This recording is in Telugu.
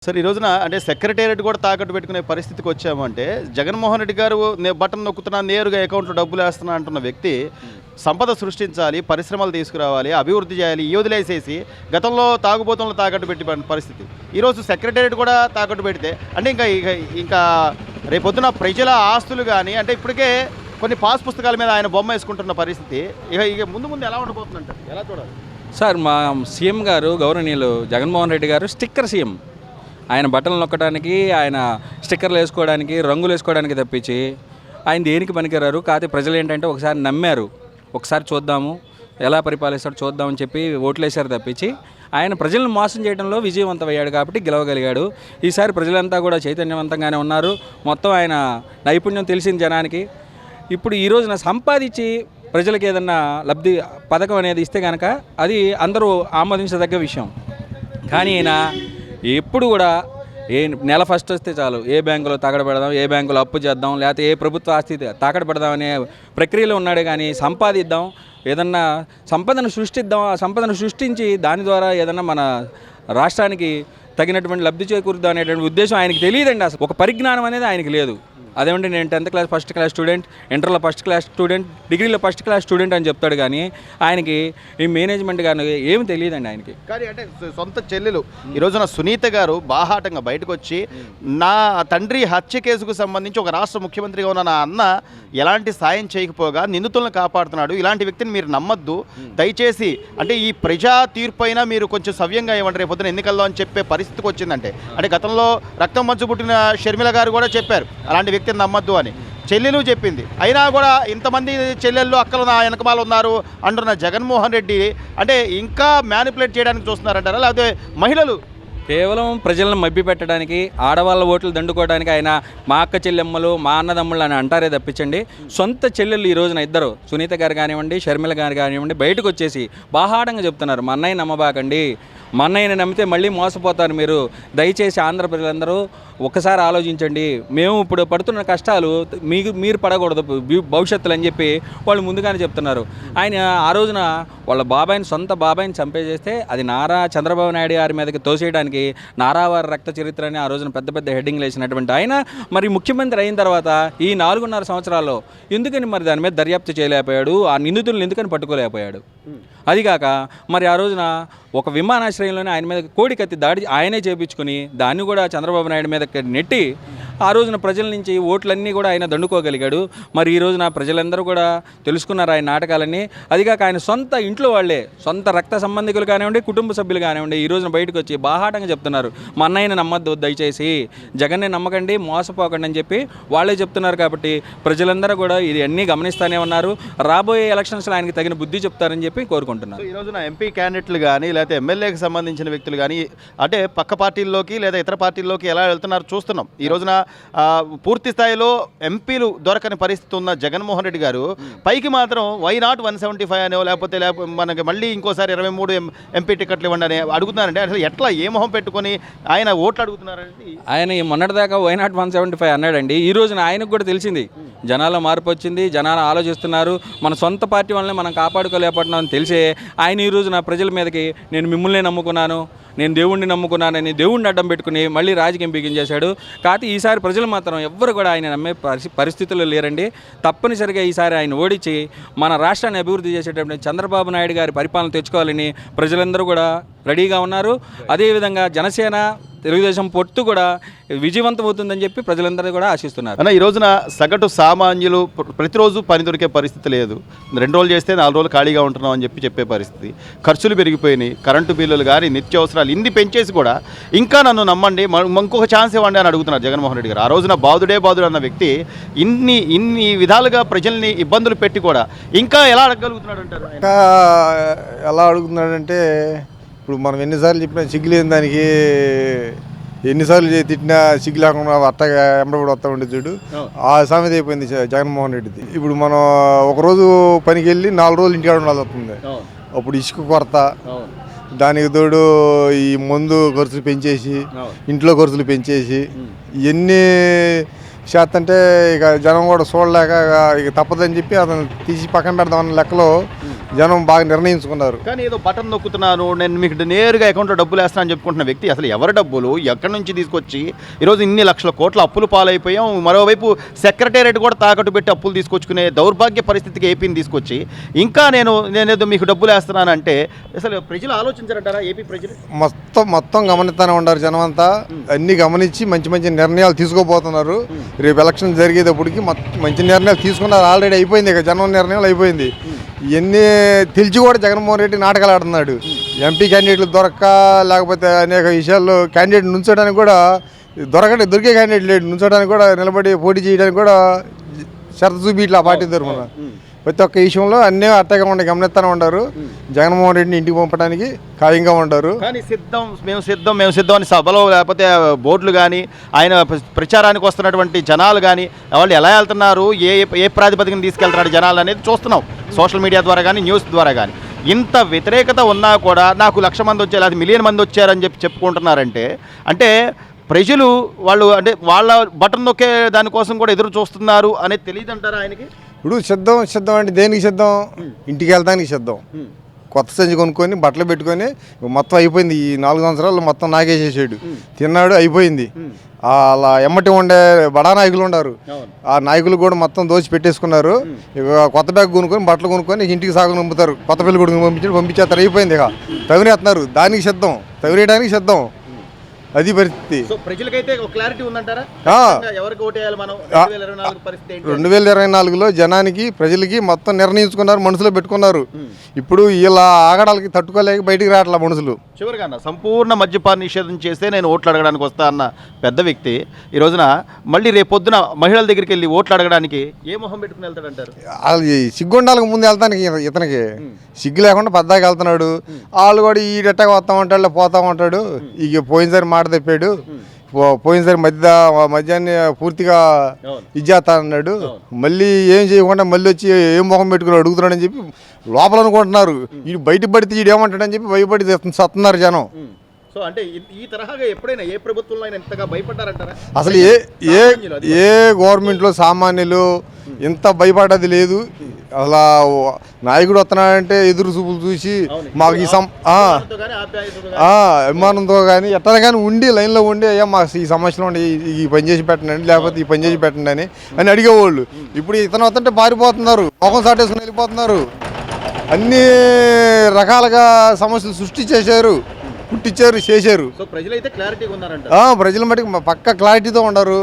సార్ ఈ రోజున అంటే సెక్రటేరియట్ కూడా తాకట్టు పెట్టుకునే పరిస్థితికి వచ్చాము అంటే జగన్మోహన్ రెడ్డి గారు బటన్ నొక్కుతున్నా నేరుగా అకౌంట్లో డబ్బులు వేస్తున్నా అంటున్న వ్యక్తి సంపద సృష్టించాలి, పరిశ్రమలు తీసుకురావాలి, అభివృద్ధి చేయాలి, ఈ వదిలేసేసి గతంలో తాగుబోతులను తాకట్టు పెట్టి పరిస్థితి ఈరోజు సెక్రటేరియట్ కూడా తాకట్టు పెడితే అంటే ఇంకా రేపొద్దున ప్రజల ఆస్తులు కానీ అంటే ఇప్పటికే కొన్ని పాస్ పుస్తకాల మీద ఆయన బొమ్మ వేసుకుంటున్న పరిస్థితి ఇక ముందు ముందు ఎలా ఉండబోతుందంటారు, ఎలా చూడాలి? సార్ మా సీఎం గారు గౌరవనీయులు జగన్మోహన్ రెడ్డి గారు స్టిక్కర్ సీఎం. ఆయన బట్టలు నొక్కడానికి, ఆయన స్టిక్కర్లు వేసుకోవడానికి, రంగులు వేసుకోవడానికి తప్పించి ఆయన దేనికి పనికిరారు. కాకపోతే ప్రజలు ఏంటంటే ఒకసారి నమ్మారు, ఒకసారి చూద్దాము ఎలా పరిపాలిస్తాడు చూద్దామని చెప్పి ఓట్లేశారు తప్పించి ఆయన ప్రజలను మోసం చేయడంలో విజయవంతమయ్యాడు కాబట్టి గెలవగలిగాడు. ఈసారి ప్రజలంతా కూడా చైతన్యవంతంగానే ఉన్నారు. మొత్తం ఆయన నైపుణ్యం తెలిసింది జనానికి. ఇప్పుడు ఈ రోజున సంపాదించి ప్రజలకు ఏదన్నా లబ్ధి పథకం అనేది ఇస్తే కనుక అది అందరూ ఆమోదించదగ్గ విషయం. కానీ ఈయన ఎప్పుడు కూడా నెల ఫస్ట్ వస్తే చాలు ఏ బ్యాంకులో తాకడ పెడదాం, ఏ బ్యాంకులో అప్పు చేద్దాం, లేకపోతే ఏ ప్రభుత్వ ఆస్తి తాకడ పెడదాం అనే ప్రక్రియలో ఉన్నాడే. కానీ సంపాదిద్దాం, ఏదన్నా సంపదను సృష్టిద్దాం, ఆ సంపదను సృష్టించి దాని ద్వారా ఏదన్నా మన రాష్ట్రానికి తగినటువంటి లబ్ధి చేకూరుద్దాం అనేటువంటి ఉద్దేశం ఆయనకి తెలియదండి. అసలు ఒక పరిజ్ఞానం అనేది ఆయనకి లేదు. అదేమంటే నేను 10th class first class student, ఇంటర్లో ఫస్ట్ క్లాస్ స్టూడెంట్, డిగ్రీలో ఫస్ట్ క్లాస్ స్టూడెంట్ అని చెప్తాడు. కానీ ఆయనకి ఈ మేనేజ్మెంట్ కానీ ఏమి తెలియదండి ఆయనకి. కానీ అంటే సొంత చెల్లెలు ఈ రోజున సునీత గారు బాహాటంగా బయటకు వచ్చి నా తండ్రి హత్య కేసుకు సంబంధించి ఒక రాష్ట్ర ముఖ్యమంత్రిగా ఉన్న నా అన్న ఎలాంటి సాయం చేయకపోగా నిందితులను కాపాడుతున్నాడు, ఇలాంటి వ్యక్తిని మీరు నమ్మద్దు దయచేసి, అంటే ఈ ప్రజా తీర్పు అయినా మీరు కొంచెం సవ్యంగా ఇవ్వండి రేపొద్దున ఎన్నికల్లో అని చెప్పే పరిస్థితికి వచ్చిందంటే అంటే గతంలో రక్తం మంచు పుట్టిన షర్మిల గారు కూడా చెప్పారు అలాంటి వ్యక్తిని నమ్మద్దు అని, చెల్లెలు చెప్పింది. అయినా కూడా ఇంతమంది చెల్లెళ్ళు అక్కలు నా వెనకమాల ఉన్నారు అంటున్న జగన్మోహన్ రెడ్డి అంటే ఇంకా మ్యానిపులేట్ చేయడానికి చూస్తున్నారంటారా, లేకపోతే మహిళలు కేవలం ప్రజలను మభ్యపెట్టడానికి, ఆడవాళ్ళ ఓట్లు దండుకోవడానికి ఆయన మా అక్క చెల్లెమ్మలు, మా అన్నదమ్ముళ్ళు అని అంటారే తప్పించండి. సొంత చెల్లెళ్ళు ఈ రోజున ఇద్దరు సునీత గారు కానివ్వండి, షర్మిల గారు కానివ్వండి బయటకు వచ్చేసి బాహాటంగా చెప్తున్నారు మా అన్నయ్య నమ్మబాకండి, మా అన్నయ్యని నమ్మితే మళ్ళీ మోసపోతారు మీరు, దయచేసి ఆంధ్ర ప్రజలందరూ ఒక్కసారి ఆలోచించండి, మేము ఇప్పుడు పడుతున్న కష్టాలు మీరు పడకూడదు భవిష్యత్తులు అని చెప్పి వాళ్ళు ముందుగానే చెప్తున్నారు. ఆయన ఆ రోజున వాళ్ళ బాబాయిని, సొంత బాబాయిని చంపేసేస్తే అది నారా చంద్రబాబు నాయుడు గారి మీదకి తోసేయడానికి నారావారి రక్త చరిత్ర అని ఆ రోజున పెద్ద పెద్ద హెడ్డింగ్లు వేసినటువంటి ఆయన మరి ముఖ్యమంత్రి అయిన తర్వాత ఈ 4.5 సంవత్సరాల్లో ఎందుకని మరి దాని మీద దర్యాప్తు చేయలేకపోయాడు, ఆ నిందితులను ఎందుకని పట్టుకోలేకపోయాడు? అదిగాక మరి ఆ రోజున ఒక విమానాశ్రయంలోనే ఆయన మీద కోడికత్తి దాడి ఆయనే చేయించుకుని దాన్ని కూడా చంద్రబాబు నాయుడు మీద నెట్టి ఆ రోజున ప్రజల నుంచి ఓట్లన్నీ కూడా ఆయన దండుకోగలిగాడు. మరి ఈ రోజున ప్రజలందరూ కూడా తెలుసుకున్నారు ఆయన నాటకాలన్నీ. అదిగాక ఆయన సొంత ఇంట్లో వాళ్ళే, సొంత రక్త సంబంధికులు కానివ్వండి, కుటుంబ సభ్యులు కానివ్వండి ఈ రోజున బయటకు వచ్చి బాహాటంగా చెప్తున్నారు మా అన్నయ్యని నమ్మద్దు దయచేసి, జగన్ని నమ్మకండి, మోసపోకండి అని చెప్పి వాళ్ళే చెప్తున్నారు. కాబట్టి ప్రజలందరూ కూడా ఇది అన్నీ గమనిస్తూనే ఉన్నారు. రాబోయే ఎలక్షన్స్లో ఆయనకి తగిన బుద్ధి చెప్తారని చెప్పి కోరుకుంటున్నారు. ఈ రోజున ఎంపీ క్యాండిడేట్లు కానీ లేకపోతే ఎమ్మెల్యేకి సంబంధించిన వ్యక్తులు కానీ అంటే పక్క పార్టీల్లోకి లేదా ఇతర పార్టీల్లోకి ఎలా వెళ్తున్నారు చూస్తున్నాం. ఈ రోజున పూర్తి స్థాయిలో ఎంపీలు దొరకని పరిస్థితి ఉన్న జగన్మోహన్ రెడ్డి గారు పైకి మాత్రం వై నాట్ 175 అనో లేకపోతే మనకి మళ్ళీ ఇంకోసారి 23 ఎంపీ టికెట్లు ఇవ్వండి అని అడుగుతున్నారంటే అసలు ఎట్లా ఏ మొహం పెట్టుకొని ఆయన ఓట్లు అడుగుతున్నారంటే ఆయన మొన్నటిదాకా వై నాట్ 175 అన్నాడండి. ఈ రోజున ఆయనకు కూడా తెలిసింది జనాల మార్పు వచ్చింది, జనాలు ఆలోచిస్తున్నారు, మన సొంత పార్టీ వాళ్ళని మనం కాపాడుకోలేకపోతున్నాం అని తెలిసే ఆయన ఈ రోజున ప్రజల మీదకి నేను మిమ్మల్ని నమ్ముకున్నాను, నేను దేవుణ్ణి నమ్ముకున్నానని దేవుణ్ణి అడ్డం పెట్టుకుని మళ్ళీ రాజకీయం బిగించేశాడు. కాకపోతే ఈసారి ప్రజలు మాత్రం ఎవ్వరు కూడా ఆయన నమ్మే పరిస్థితుల్లో లేరండి. తప్పనిసరిగా ఈసారి ఆయన ఓడించి మన రాష్ట్రాన్ని అభివృద్ధి చేసేటప్పుడు చంద్రబాబు నాయుడు గారి పరిపాలన తెచ్చుకోవాలని ప్రజలందరూ కూడా రెడీగా ఉన్నారు. అదేవిధంగా జనసేన, తెలుగుదేశం పొత్తు కూడా విజయవంతం అవుతుందని చెప్పి ప్రజలందరూ కూడా ఆశిస్తున్నారు. అన్న ఈ రోజున సగటు సామాన్యులు ప్రతిరోజు పని దొరికే పరిస్థితి లేదు, 2 రోజులు చేస్తే 4 రోజులు ఖాళీగా ఉంటున్నాం అని చెప్పే పరిస్థితి, ఖర్చులు పెరిగిపోయినాయి, కరెంటు బిల్లులు కానీ నిత్యావసరాలు ఇన్ని పెంచేసి కూడా ఇంకా నన్ను నమ్మండి ఇంకొక ఛాన్స్ ఇవ్వండి అని అడుగుతున్నారు జగన్మోహన్ రెడ్డి గారు. ఆ రోజున బాధుడే బాధుడు అన్న వ్యక్తి ఇన్ని విధాలుగా ప్రజల్ని ఇబ్బందులు పెట్టి కూడా ఇంకా ఎలా అడగలుగుతున్నాడు అంటారు? ఇంకా ఎలా అడుగుతున్నాడంటే ఇప్పుడు మనం ఎన్నిసార్లు చెప్పినా సిగ్గులేని దానికి ఎన్నిసార్లు తిట్టినా సిగ్గు లేకుండా అట్టగా ఎంబడి వస్తూ ఉండేది చూడు, ఆ సామెత అయిపోయింది జగన్మోహన్ రెడ్డిది. ఇప్పుడు మనం ఒకరోజు పనికి వెళ్ళి 4 రోజులు ఇంటికాడ ఉండాల్సి వస్తుంది. అప్పుడు ఇసుక కొరత, దానికి తోడు ఈ మందు ఖర్చులు పెంచేసి, ఇంట్లో ఖర్చులు పెంచేసి ఇవన్నీ చేస్తంటే ఇక జనం కూడా చూడలేక ఇక తప్పదని చెప్పి అతను తీసి పక్కన పెడదామన్న లెక్కలో జనం బాగా నిర్ణయించుకున్నారు. కానీ ఏదో బటన్ నొక్కుతున్నాను, నేను మీకు నేరుగా అకౌంట్లో డబ్బులు వేస్తాను అని చెప్పుకుంటున్న వ్యక్తి అసలు ఎవరి డబ్బులు ఎక్కడి నుంచి తీసుకొచ్చి ఈరోజు ఇన్ని లక్షల కోట్ల అప్పులు పాలైపోయాం. మరోవైపు సెక్రటేరియట్ కూడా తాకట్టు పెట్టి అప్పులు తీసుకొచ్చుకునే దౌర్భాగ్య పరిస్థితికి ఏపీని తీసుకొచ్చి ఇంకా నేనేదో మీకు డబ్బులు వేస్తున్నానంటే అసలు ప్రజలు ఆలోచించారంటారా? ఏపీ ప్రజలు మొత్తం గమనిస్తూనే ఉన్నారు జనం అంతా. అన్ని గమనించి మంచి మంచి నిర్ణయాలు తీసుకోబోతున్నారు. రేపు ఎలక్షన్ జరిగేటప్పటికి మంచి నిర్ణయాలు తీసుకున్నారు. ఆల్రెడీ అయిపోయింది, ఇక జనం నిర్ణయాలు అయిపోయింది. ఇవన్నీ తెలిసి కూడా జగన్మోహన్ రెడ్డి నాటకాలు ఆడుతున్నాడు. ఎంపీ క్యాండిడేట్లు దొరక్క, లేకపోతే అనేక విషయాల్లో క్యాండిడేట్ నుంచోడానికి కూడా దొరికే క్యాండిడేట్ లేడు, నుంచోడానికి కూడా నిలబడి పోటీ చేయడానికి కూడా షరతు చూపి ఇట్లా పార్టీ తరఫున ప్రతి ఒక్క విషయంలో అన్నీ అట్టగా ఉండి గమనిస్తూనే ఉంటారు. జగన్మోహన్ రెడ్డిని ఇంటికి పంపడానికి ఖాయంగా ఉంటారు. కానీ మేము సిద్ధం అని సభలో లేకపోతే బోర్డులు కానీ ఆయన ప్రచారానికి వస్తున్నటువంటి జనాలు కానీ వాళ్ళు ఎలా వెళ్తున్నారు, ఏ ప్రాతిపదికన తీసుకెళ్తున్నాడు జనాలు అనేది చూస్తున్నాం సోషల్ మీడియా ద్వారా కానీ న్యూస్ ద్వారా కానీ. ఇంత వ్యతిరేకత ఉన్నా కూడా నాకు 1,00,000 మంది వచ్చారు, అది 1,000,000 మంది వచ్చారని చెప్పుకుంటున్నారంటే అంటే ప్రజలు వాళ్ళు అంటే వాళ్ళ బటన్ నొక్కే దానికోసం కూడా ఎదురు చూస్తున్నారు అనేది తెలియదు అంటారా ఆయనకి? ఇప్పుడు సిద్ధం అంటే దేనికి సిద్ధం? ఇంటికి వెళ్తానికి సిద్ధం. కొత్త సంచి కొనుక్కొని బట్టలు పెట్టుకొని మొత్తం అయిపోయింది. ఈ 4 సంవత్సరాలు మొత్తం నాగేసేసాడు, తిన్నాడు, అయిపోయింది. అలా ఎమ్మటి ఉండే బడా నాయకులు ఉన్నారు, ఆ నాయకులు కూడా మొత్తం దోచి పెట్టేసుకున్నారు. ఇక కొత్త బ్యాగ్ కొనుక్కొని బట్టలు కొనుక్కొని ఇంటికి సాగు నమ్ముతారు. కొత్త పిల్లలు కూడా పంపించేస్తారు, అయిపోయింది. ఇక తవినేస్తున్నారు, దానికి సిద్ధం, తవినేయడానికి సిద్ధం. అది పరిస్థితి. ప్రజలకైతే క్లారిటీ ఉందంటారా? ఎవరికి ఓటేయాలి మనం 2024లో జనానికి ప్రజలకి మొత్తం నిర్ణయించుకున్నారు, మనసులో పెట్టుకున్నారు. ఇప్పుడు ఇలా ఆగడాలకి తట్టుకోలేక బయటికి రావట్లా మనుషులు. చివరిగా అన్న సంపూర్ణ మద్యపాన నిషేధం చేస్తే నేను ఓట్లు అడగడానికి వస్తా అన్న పెద్ద వ్యక్తి ఈ రోజున మళ్ళీ రేపొద్దున మహిళల దగ్గరికి వెళ్ళి ఓట్లు అడగడానికి ఏ మొహం పెట్టుకుని వెళ్తాడంటారు? అది సిగ్గుండాలకు ముందు వెళ్తానికి ఇతనికి సిగ్గు లేకుండా పెద్దగా వెళ్తున్నాడు. వాళ్ళు కూడా ఈ డెట్టగా వస్తా ఉంటాడు, పోతా ఉంటాడు. ఇక పోయినసారి మాట తెప్పాడు, పోయినసారి మద్యాన్ని పూర్తిగా ఇచ్చేస్తా అన్నాడు. మళ్ళీ ఏం చేయకుండా మళ్ళీ వచ్చి ఏం మొహం పెట్టుకుని అడుగుతున్నాడని చెప్పి లోపల అనుకుంటున్నారు. వీడు బయట పడితే వీడు ఏమంటాడని చెప్పి భయపడి సత్తున్నారు జనం. సో అంటే ఈ తరహాగా ఎప్పుడైనా ఏ ప్రభుత్వంలో అయినా ఇంతగా భయపడ్డారంటారా? అసలు ఏ గవర్నమెంట్లో సామాన్యులు ఇంత భయపడ్డది లేదు. అలా నాయకుడు వస్తున్నాడంటే ఎదురు చూపులు చూసి మాకు అభిమానంతో కానీ ఎట్లా కానీ ఉండి లైన్లో ఉండి అయ్యా మాకు ఈ సమస్యలు ఉండి ఈ పని చేసి పెట్టండి, లేకపోతే ఈ పని చేసి పెట్టండి అని అడిగేవాళ్ళు. ఇప్పుడు ఇతను వస్తుంటే పారిపోతున్నారు, మొఖం సాటేసుకుని వెళ్ళిపోతున్నారు. అన్ని రకాలుగా సమస్యలు సృష్టించేశారు, పుట్టించారు, చేశారు. ప్రజలైతే క్లారిటీగా ఉన్నారంట. ప్రజల మటుకు పక్క క్లారిటీతో ఉన్నారు.